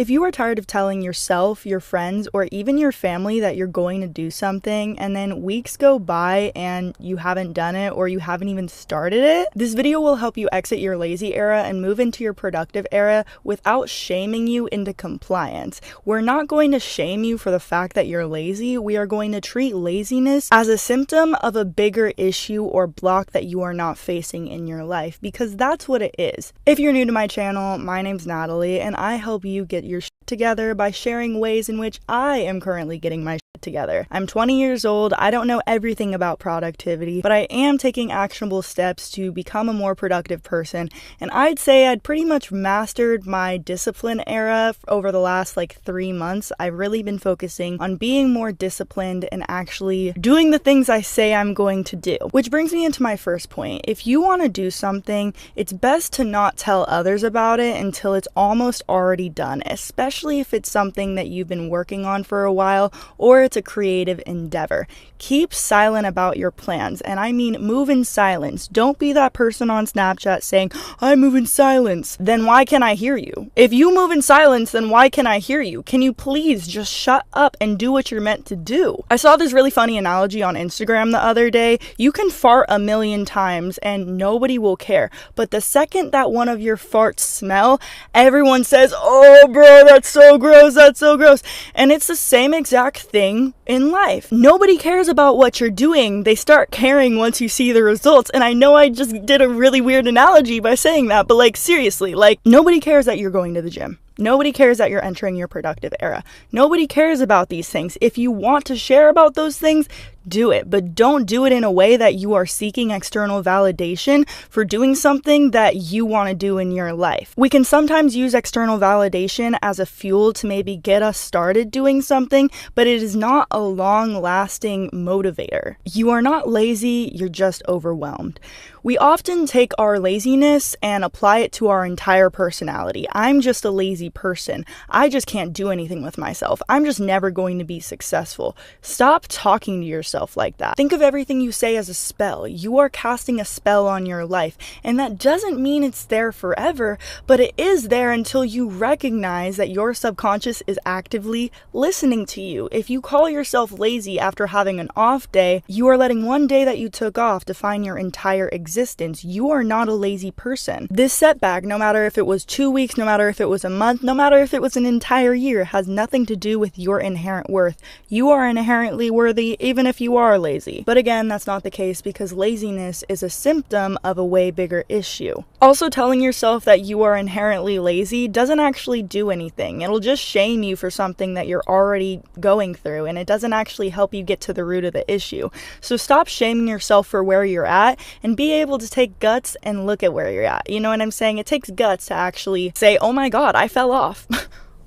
If you are tired of telling yourself, your friends, or even your family that you're going to do something and then weeks go by and you haven't done it or you haven't even started it, this video will help you exit your lazy era and move into your productive era without shaming you into compliance. We're not going to shame you for the fact that you're lazy. We are going to treat laziness as a symptom of a bigger issue or block that you are not facing in your life, because that's what it is. If you're new to my channel, my name's Natalie, and I help you get your shit together by sharing ways in which I am currently getting my shit together. I'm 20 years old. I don't know everything about productivity, but I am taking actionable steps to become a more productive person, and I'd say I'd pretty much mastered my discipline era over the last 3 months. I've really been focusing on being more disciplined and actually doing the things I say I'm going to do. Which brings me into my first point. If you want to do something, it's best to not tell others about it until it's almost already done, especially if it's something that you've been working on for a while or it's a creative endeavor. Keep silent about your plans, and I mean move in silence. Don't be that person on Snapchat saying, I move in silence. Then why can't I hear you? If you move in silence, then why can't I hear you? Can you please just shut up and do what you're meant to do? I saw this really funny analogy on Instagram the other day. You can fart a million times and nobody will care, but the second that one of your farts smell, everyone says, oh bro, that's so gross, that's so gross. And it's the same exact thing in life. Nobody cares about what you're doing. They start caring once you see the results. And I know I just did a really weird analogy by saying that, but seriously, nobody cares that you're going to the gym. Nobody cares that you're entering your productive era. Nobody cares about these things. If you want to share about those things, do it, but don't do it in a way that you are seeking external validation for doing something that you want to do in your life. We can sometimes use external validation as a fuel to maybe get us started doing something, but it is not a long-lasting motivator. You are not lazy, you're just overwhelmed. We often take our laziness and apply it to our entire personality. I'm just a lazy person. I just can't do anything with myself. I'm just never going to be successful. Stop talking to yourself like that. Think of everything you say as a spell. You are casting a spell on your life, and that doesn't mean it's there forever, but it is there until you recognize that your subconscious is actively listening to you. If you call yourself lazy after having an off day, you are letting one day that you took off define your entire existence. You are not a lazy person. This setback, no matter if it was 2 weeks, no matter if it was a month, no matter if it was an entire year, has nothing to do with your inherent worth. You are inherently worthy even if you are lazy. But again, that's not the case, because laziness is a symptom of a way bigger issue. Also, telling yourself that you are inherently lazy doesn't actually do anything. It'll just shame you for something that you're already going through, and it doesn't actually help you get to the root of the issue. So stop shaming yourself for where you're at and be able to take guts and look at where you're at. You know what I'm saying? It takes guts to actually say, oh my god, I fell off.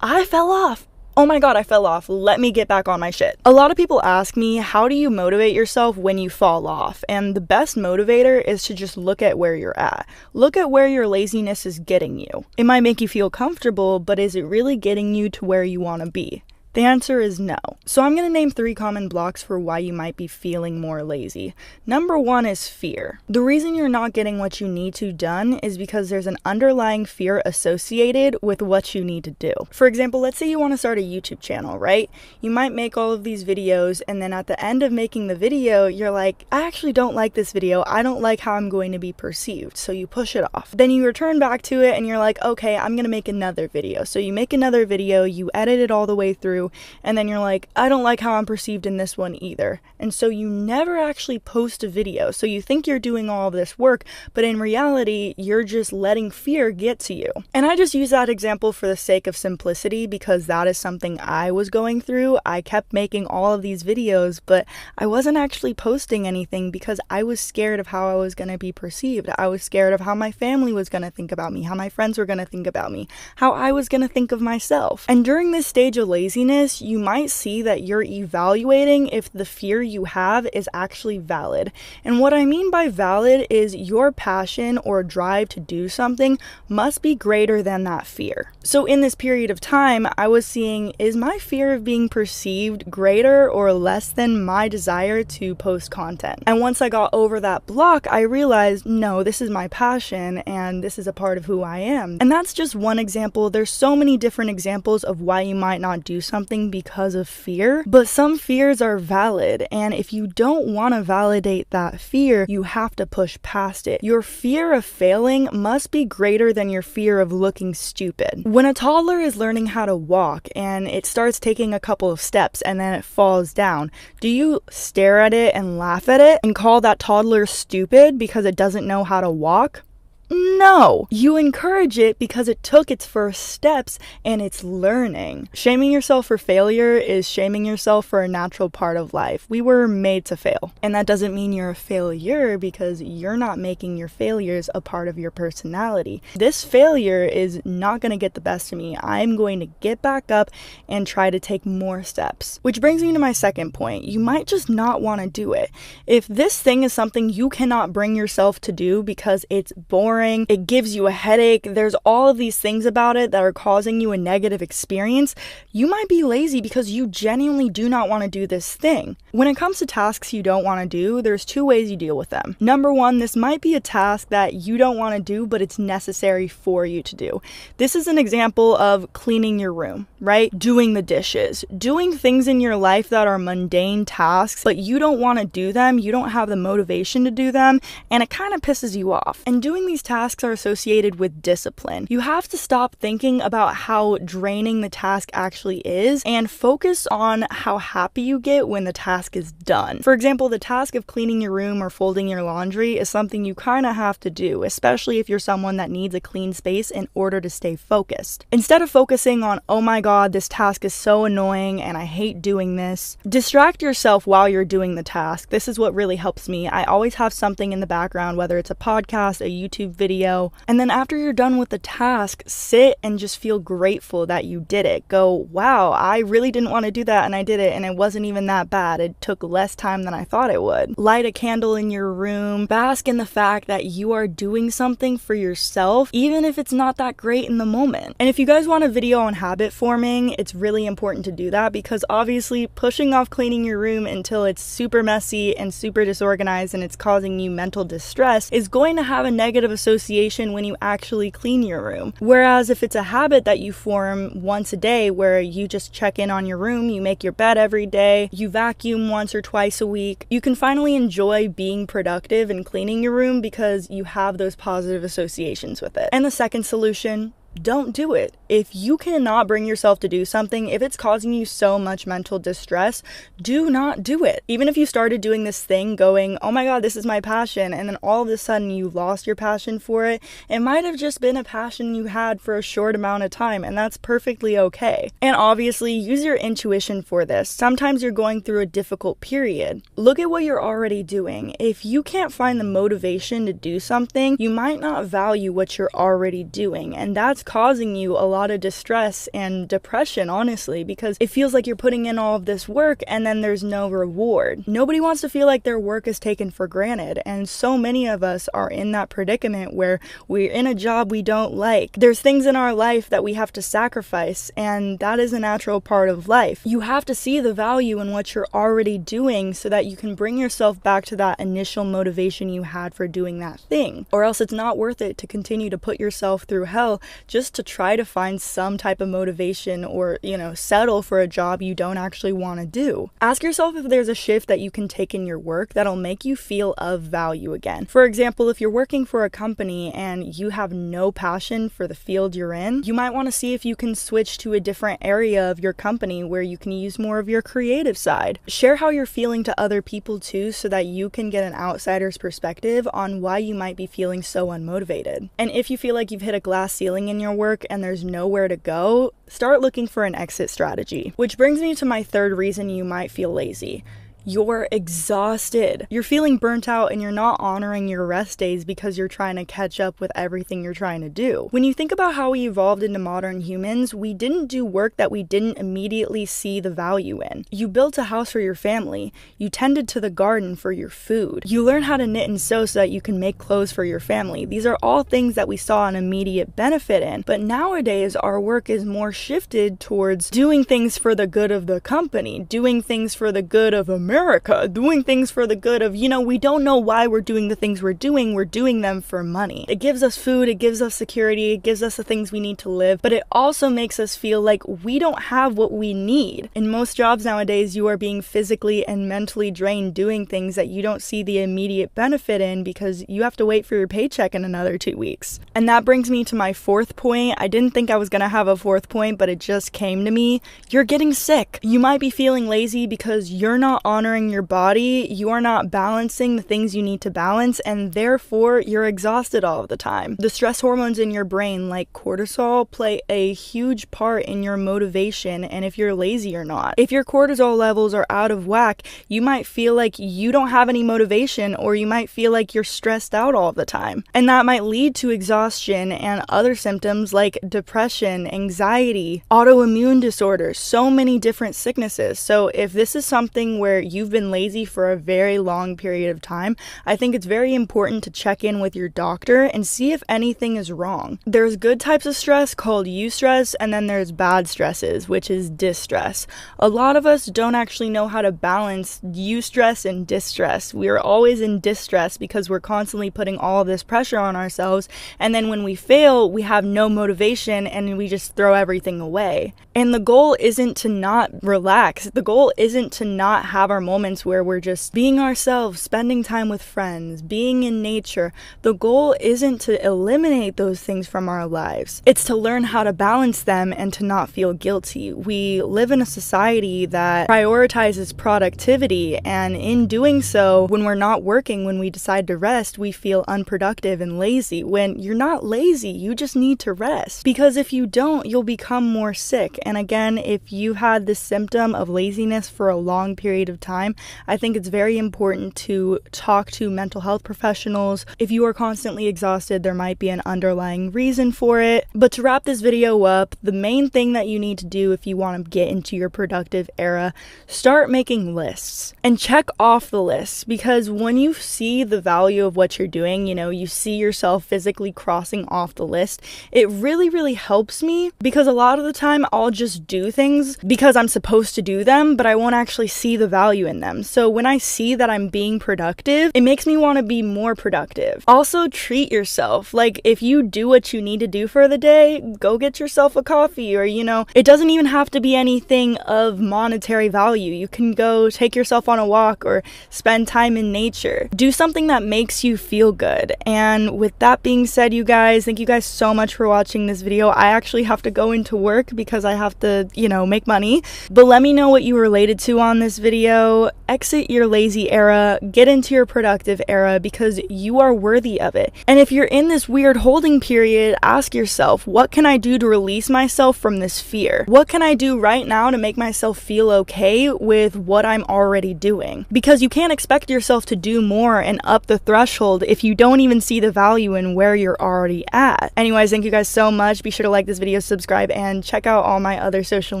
I fell off. Oh my god, I fell off. Let me get back on my shit. A lot of people ask me, how do you motivate yourself when you fall off? And the best motivator is to just look at where you're at. Look at where your laziness is getting you. It might make you feel comfortable, but is it really getting you to where you want to be? The answer is no. So I'm going to name 3 common blocks for why you might be feeling more lazy. Number 1 is fear. The reason you're not getting what you need to done is because there's an underlying fear associated with what you need to do. For example, let's say you want to start a YouTube channel, right? You might make all of these videos, and then at the end of making the video, you're like, I actually don't like this video. I don't like how I'm going to be perceived. So you push it off. Then you return back to it and you're like, okay, I'm going to make another video. So you make another video, you edit it all the way through, and then you're like, I don't like how I'm perceived in this one either. And so you never actually post a video. So you think you're doing all of this work, but in reality, you're just letting fear get to you. And I just use that example for the sake of simplicity, because that is something I was going through. I kept making all of these videos, but I wasn't actually posting anything because I was scared of how I was going to be perceived. I was scared of how my family was going to think about me, how my friends were going to think about me, how I was going to think of myself. And during this stage of laziness, this, you might see that you're evaluating if the fear you have is actually valid. And what I mean by valid is your passion or drive to do something must be greater than that fear. So in this period of time, I was seeing, is my fear of being perceived greater or less than my desire to post content? And once I got over that block, I realized, no, this is my passion and this is a part of who I am. And that's just one example. There's so many different examples of why you might not do something because of fear, but some fears are valid. And if you don't want to validate that fear, you have to push past it. Your fear of failing must be greater than your fear of looking stupid. When a toddler is learning how to walk and it starts taking a couple of steps and then it falls down, do you stare at it and laugh at it and call that toddler stupid because it doesn't know how to walk? No, you encourage it because it took its first steps and it's learning. Shaming yourself for failure is shaming yourself for a natural part of life. We were made to fail. And that doesn't mean you're a failure because you're not making your failures a part of your personality. This failure is not going to get the best of me. I'm going to get back up and try to take more steps. Which brings me to my second point. You might just not want to do it. If this thing is something you cannot bring yourself to do because it's boring, it gives you a headache, there's all of these things about it that are causing you a negative experience, you might be lazy because you genuinely do not want to do this thing. When it comes to tasks you don't want to do, there's two ways you deal with them. Number one, this might be a task that you don't want to do, but it's necessary for you to do. This is an example of cleaning your room, right? Doing the dishes, doing things in your life that are mundane tasks, but you don't want to do them, you don't have the motivation to do them, and it kind of pisses you off. And doing these tasks are associated with discipline. You have to stop thinking about how draining the task actually is and focus on how happy you get when the task is done. For example, the task of cleaning your room or folding your laundry is something you kind of have to do, especially if you're someone that needs a clean space in order to stay focused. Instead of focusing on, oh my god, this task is so annoying and I hate doing this, distract yourself while you're doing the task. This is what really helps me. I always have something in the background, whether it's a podcast, a YouTube video, and then after you're done with the task, sit and just feel grateful that you did it. Go, wow, I really didn't want to do that and I did it and it wasn't even that bad. It took less time than I thought it would. Light a candle in your room. Bask in the fact that you are doing something for yourself, even if it's not that great in the moment. And if you guys want a video on habit forming, it's really important to do that because obviously pushing off cleaning your room until it's super messy and super disorganized and it's causing you mental distress is going to have a negative association when you actually clean your room. Whereas if it's a habit that you form once a day where you just check in on your room, you make your bed every day, you vacuum once or twice a week, you can finally enjoy being productive and cleaning your room because you have those positive associations with it. And the second solution, don't do it. If you cannot bring yourself to do something, if it's causing you so much mental distress, do not do it. Even if you started doing this thing going, oh my god, this is my passion, and then all of a sudden you lost your passion for it, it might have just been a passion you had for a short amount of time, and that's perfectly okay. And obviously, use your intuition for this. Sometimes you're going through a difficult period. Look at what you're already doing. If you can't find the motivation to do something, you might not value what you're already doing, and that's causing you a lot of distress and depression, honestly, because it feels like you're putting in all of this work and then there's no reward. Nobody wants to feel like their work is taken for granted, and so many of us are in that predicament where we're in a job we don't like. There's things in our life that we have to sacrifice, and that is a natural part of life. You have to see the value in what you're already doing so that you can bring yourself back to that initial motivation you had for doing that thing, or else it's not worth it to continue to put yourself through hell just to try to find some type of motivation or, settle for a job you don't actually want to do. Ask yourself if there's a shift that you can take in your work that'll make you feel of value again. For example, if you're working for a company and you have no passion for the field you're in, you might want to see if you can switch to a different area of your company where you can use more of your creative side. Share how you're feeling to other people too so that you can get an outsider's perspective on why you might be feeling so unmotivated. And if you feel like you've hit a glass ceiling in your work and there's nowhere to go, start looking for an exit strategy. Which brings me to my third reason you might feel lazy. you're exhausted. You're feeling burnt out and you're not honoring your rest days because you're trying to catch up with everything you're trying to do. When you think about how we evolved into modern humans, we didn't do work that we didn't immediately see the value in. You built a house for your family. You tended to the garden for your food. You learned how to knit and sew so that you can make clothes for your family. These are all things that we saw an immediate benefit in. But nowadays, our work is more shifted towards doing things for the good of the company, doing things for the good of America, doing things for the good of, we don't know why we're doing the things we're doing them for money. It gives us food, it gives us security, it gives us the things we need to live, but it also makes us feel like we don't have what we need. In most jobs nowadays, you are being physically and mentally drained doing things that you don't see the immediate benefit in because you have to wait for your paycheck in another 2 weeks. And that brings me to my fourth point. I didn't think I was gonna have a fourth point, but it just came to me. You're getting sick. You might be feeling lazy because you're not honoring your body, you are not balancing the things you need to balance, and therefore you're exhausted all of the time. The stress hormones in your brain, like cortisol, play a huge part in your motivation and if you're lazy or not. If your cortisol levels are out of whack, you might feel like you don't have any motivation, or you might feel like you're stressed out all the time. And that might lead to exhaustion and other symptoms like depression, anxiety, autoimmune disorders, so many different sicknesses. So if this is something where you've been lazy for a very long period of time, I think it's very important to check in with your doctor and see if anything is wrong. There's good types of stress called eustress, and then there's bad stresses, which is distress. A lot of us don't actually know how to balance eustress and distress. We are always in distress because we're constantly putting all of this pressure on ourselves, and then when we fail, we have no motivation and we just throw everything away. And the goal isn't to not relax. The goal isn't to not have our moments where we're just being ourselves, spending time with friends, being in nature. The goal isn't to eliminate those things from our lives. It's to learn how to balance them and to not feel guilty. We live in a society that prioritizes productivity, and in doing so, when we're not working, when we decide to rest, we feel unproductive and lazy. When you're not lazy, you just need to rest. Because if you don't, you'll become more sick. And again, if you've had this symptom of laziness for a long period of time, I think it's very important to talk to mental health professionals. If you are constantly exhausted, there might be an underlying reason for it. But to wrap this video up, the main thing that you need to do if you want to get into your productive era, start making lists and check off the lists, because when you see the value of what you're doing, you see yourself physically crossing off the list, it really helps me, because a lot of the time I'll just do things because I'm supposed to do them, but I won't actually see the value in them. So when I see that I'm being productive, it makes me want to be more productive. Also, treat yourself. Like, if you do what you need to do for the day, go get yourself a coffee, or it doesn't even have to be anything of monetary value. You can go take yourself on a walk or spend time in nature. Do something that makes you feel good. And with that being said, you guys, thank you guys so much for watching this video. I actually have to go into work because I have to, make money. But let me know what you related to on this video. Exit your lazy era, get into your productive era, because you are worthy of it. And if you're in this weird holding period, ask yourself, what can I do to release myself from this fear? What can I do right now to make myself feel okay with what I'm already doing? Because you can't expect yourself to do more and up the threshold if you don't even see the value in where you're already at. Anyways, thank you guys so much. Be sure to like this video, subscribe, and check out all my other social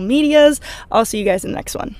medias. I'll see you guys in the next one.